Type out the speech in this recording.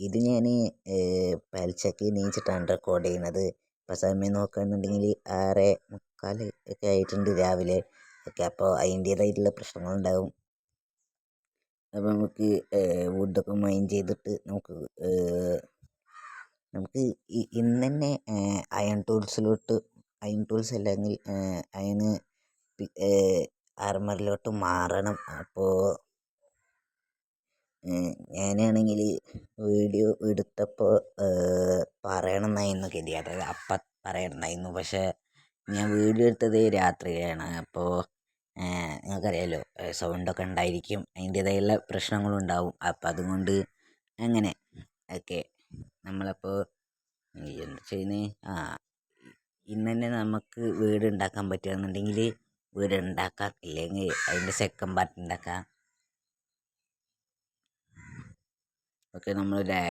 ഇത് ഞാൻ പലിശക്ക് നീച്ചിട്ടാണ് റെക്കോർഡ് ചെയ്യുന്നത്. ഇപ്പോൾ സമയം നോക്കുകയാണെന്നുണ്ടെങ്കിൽ 6:45 ഒക്കെ ആയിട്ടുണ്ട് രാവിലെ ഓക്കെ. അപ്പോൾ അതിൻ്റേതായിട്ടുള്ള പ്രശ്നങ്ങളുണ്ടാവും. അപ്പോൾ നമുക്ക് വുഡൊക്കെ മൈൻ ചെയ്തിട്ട് നമുക്ക് ഇന്ന് തന്നെ അയൺ ടൂൾസ് അല്ലെങ്കിൽ അയൺ ആർമറിലോട്ട് മാറണം. അപ്പോൾ ഞാനാണെങ്കിൽ വീഡിയോ എടുത്തപ്പോൾ പറയണമെന്നായിരുന്നു കരുതി, അതായത് അപ്പം പറയണമെന്നായിരുന്നു. പക്ഷേ ഞാൻ വീഡിയോ എടുത്തത് രാത്രിയിലാണ്. അപ്പോൾ നിങ്ങൾക്കറിയാമല്ലോ, സൗണ്ടൊക്കെ ഉണ്ടായിരിക്കും, അതിൻ്റേതായുള്ള പ്രശ്നങ്ങളുണ്ടാവും. അപ്പം അതുകൊണ്ട് അങ്ങനെ ഓക്കെ. നമ്മളപ്പോൾ എന്താ ചെയ്യുന്നത്? ഇന്ന് തന്നെ നമുക്ക് വീട് ഉണ്ടാക്കാൻ പറ്റുകയാണെന്നുണ്ടെങ്കിൽ വീട് ഉണ്ടാക്കാം, ഇല്ലെങ്കിൽ അതിൻ്റെ സെക്കൻഡ് പാർട്ട് ഉണ്ടാക്കാം. ഓക്കെ. നമ്മൾ